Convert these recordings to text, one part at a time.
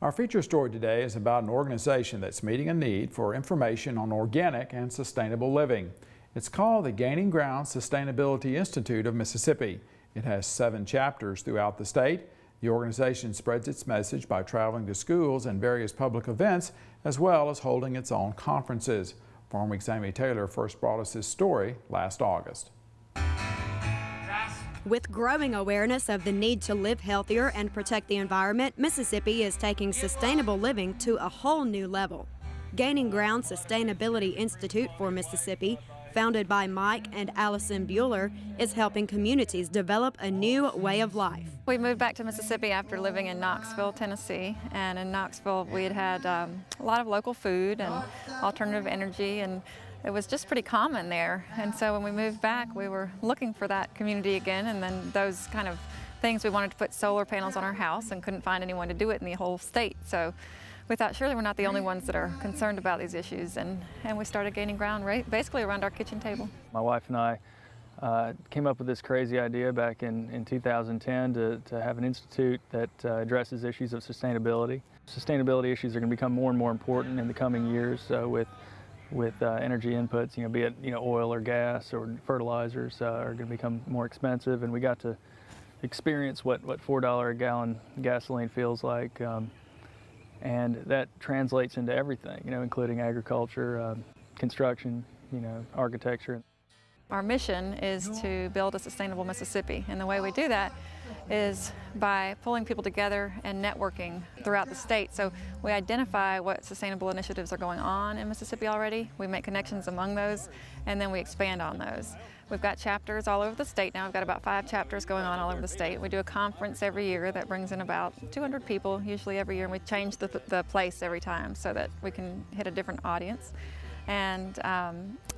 Our feature story today is about an organization that's meeting a need for information on organic and sustainable living. It's called the Gaining Ground Sustainability Institute of Mississippi. It has 7 chapters throughout the state. The organization spreads its message by traveling to schools and various public events, as well as holding its own conferences. Farmweek's Amy Taylor first brought us this story last August. With growing awareness of the need to live healthier and protect the environment, Mississippi is taking sustainable living to a whole new level. Gaining Ground Sustainability Institute for Mississippi, founded by Mike and Allison Bueller, is helping communities develop a new way of life. We moved back to Mississippi after living in Knoxville, Tennessee, and in Knoxville we had a lot of local food and alternative energy, and it was just pretty common there. And so when we moved back, we were looking for that community again, and then those kind of things. We wanted to put solar panels on our house and couldn't find anyone to do it in the whole state. So we thought surely we're not the only ones that are concerned about these issues, and we started gaining ground basically around our kitchen table. My wife and I came up with this crazy idea back in 2010 to have an institute that addresses issues of sustainability. Sustainability issues are going to become more and more important in the coming years with energy inputs, be it oil or gas or fertilizers are going to become more expensive, and we got to experience what $4 a gallon gasoline feels like, and that translates into everything, including agriculture, construction, architecture. Our mission is to build a sustainable Mississippi, and the way we do that is by pulling people together and networking throughout the state. So we identify what sustainable initiatives are going on in Mississippi already, we make connections among those, and then we expand on those. We've got chapters all over the state now. We've got about 5 chapters going on all over the state. We do a conference every year that brings in about 200 people, usually every year, and we change the place every time so that we can hit a different audience. And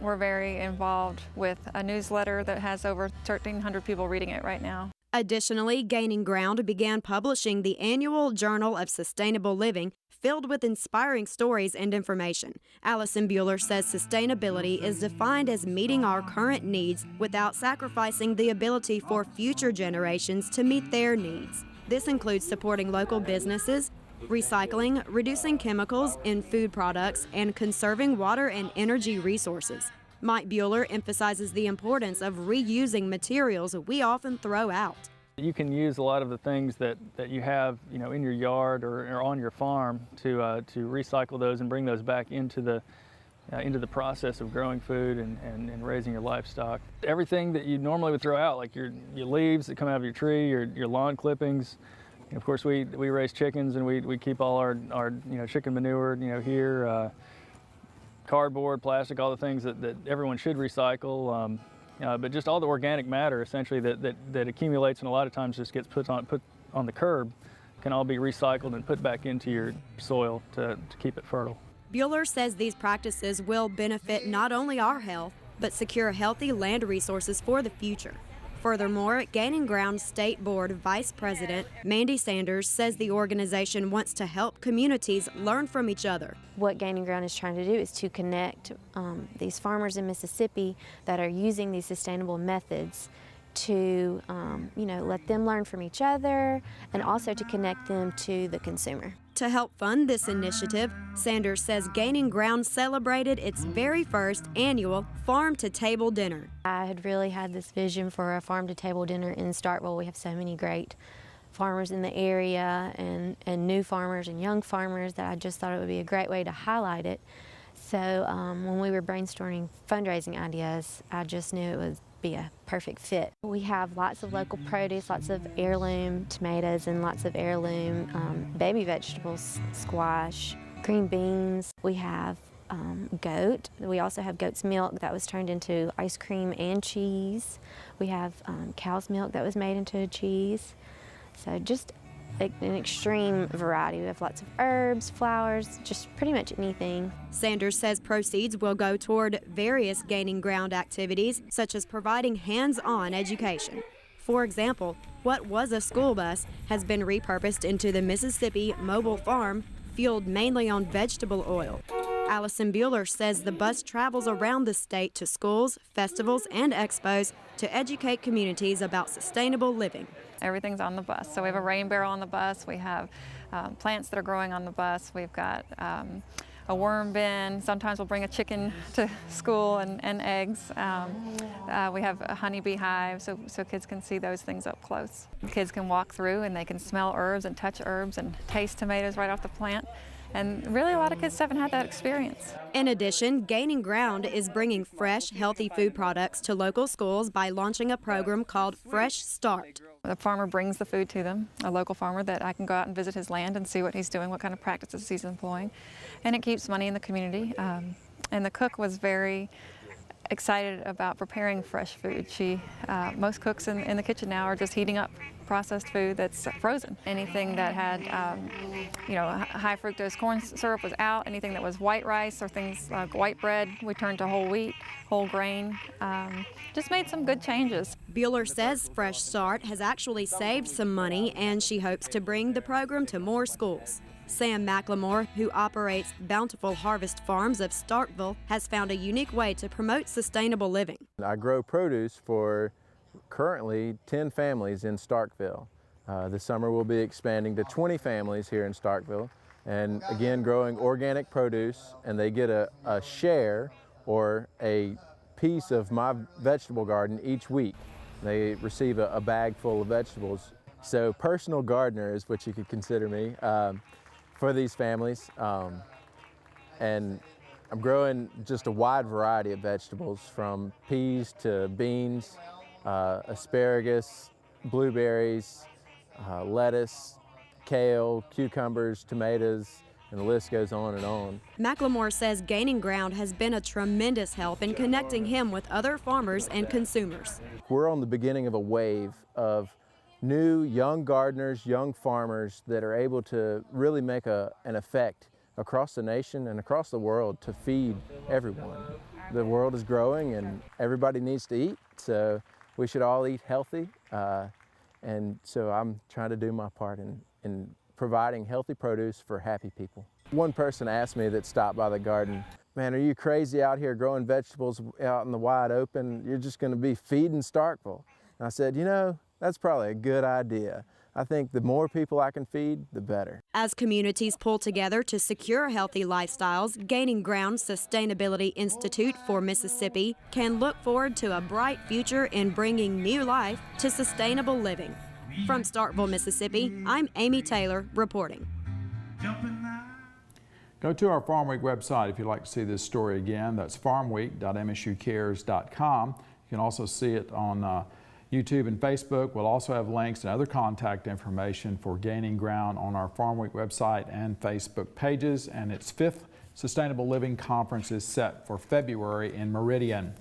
we're very involved with a newsletter that has over 1,300 people reading it right now. Additionally, Gaining Ground began publishing the annual Journal of Sustainable Living, filled with inspiring stories and information. Allison Bueller says sustainability is defined as meeting our current needs without sacrificing the ability for future generations to meet their needs. This includes supporting local businesses, recycling, reducing chemicals in food products, and conserving water and energy resources. Mike Bueller emphasizes the importance of reusing materials we often throw out. You can use a lot of the things that you have, in your yard or on your farm to recycle those and bring those back into the process of growing food and raising your livestock. Everything that you normally would throw out, like your leaves that come out of your tree, your lawn clippings. Of course, we raise chickens, and we keep all our chicken manure here. Cardboard, plastic, all the things that everyone should recycle, but just all the organic matter essentially that accumulates and a lot of times just gets put on the curb can all be recycled and put back into your soil to keep it fertile. Bueller says these practices will benefit not only our health, but secure healthy land resources for the future. Furthermore, Gaining Ground State Board Vice President Mandy Sanders says the organization wants to help communities learn from each other. What Gaining Ground is trying to do is to connect these farmers in Mississippi that are using these sustainable methods to let them learn from each other and also to connect them to the consumer. To help fund this initiative, Sanders says Gaining Ground celebrated its very first annual farm-to-table dinner. I had really had this vision for a farm-to-table dinner in Starkville. We have so many great farmers in the area and new farmers and young farmers that I just thought it would be a great way to highlight it. So when we were brainstorming fundraising ideas, I just knew it would be a perfect fit. We have lots of local produce, lots of heirloom tomatoes and lots of heirloom baby vegetables, squash, green beans. We have goat. We also have goat's milk that was turned into ice cream and cheese. We have cow's milk that was made into cheese. So just an extreme variety. We have lots of herbs, flowers, just pretty much anything. Sanders says proceeds will go toward various Gaining Ground activities, such as providing hands-on education. For example, what was a school bus has been repurposed into the Mississippi Mobile Farm, fueled mainly on vegetable oil. Allison Bueller says the bus travels around the state to schools, festivals, and expos to educate communities about sustainable living. Everything's on the bus. So we have a rain barrel on the bus. We have plants that are growing on the bus. We've got a worm bin. Sometimes we'll bring a chicken to school and eggs. We have a honeybee hive so kids can see those things up close. Kids can walk through and they can smell herbs and touch herbs and taste tomatoes right off the plant. And really a lot of kids haven't had that experience. In addition, Gaining Ground is bringing fresh, healthy food products to local schools by launching a program called Fresh Start. The farmer brings the food to them, a local farmer that I can go out and visit his land and see what he's doing, what kind of practices he's employing. And it keeps money in the community. And the cook was very excited about preparing fresh food. Most cooks in the kitchen now are just heating up processed food that's frozen. Anything that had, high fructose corn syrup was out. Anything that was white rice or things like white bread, we turned to whole wheat, whole grain. Just made some good changes. Bueller says Fresh Start has actually saved some money, and she hopes to bring the program to more schools. Sam McLemore, who operates Bountiful Harvest Farms of Starkville, has found a unique way to promote sustainable living. I grow produce for currently 10 families in Starkville. This summer we'll be expanding to 20 families here in Starkville, and again growing organic produce, and they get a share or a piece of my vegetable garden each week. They receive a bag full of vegetables. So personal gardener is what you could consider me for these families, and I'm growing just a wide variety of vegetables, from peas to beans, asparagus, blueberries, lettuce, kale, cucumbers, tomatoes, and the list goes on and on. McLemore says Gaining Ground has been a tremendous help in connecting him with other farmers and consumers. We're on the beginning of a wave of new young gardeners, young farmers that are able to really make an effect across the nation and across the world to feed everyone. The world is growing and everybody needs to eat, so we should all eat healthy, and so I'm trying to do my part in providing healthy produce for happy people. One person asked me that stopped by the garden, "Man, are you crazy out here growing vegetables out in the wide open? You're just going to be feeding Starkville." And I said, that's probably a good idea. I think the more people I can feed, the better. As communities pull together to secure healthy lifestyles, Gaining Ground Sustainability Institute for Mississippi can look forward to a bright future in bringing new life to sustainable living. From Starkville, Mississippi, I'm Amy Taylor reporting. Go to our Farm Week website if you'd like to see this story again. That's farmweek.msucares.com. You can also see it on YouTube and Facebook. We'll also have links and other contact information for Gaining Ground on our Farm Week website and Facebook pages. And its 5th Sustainable Living Conference is set for February in Meridian.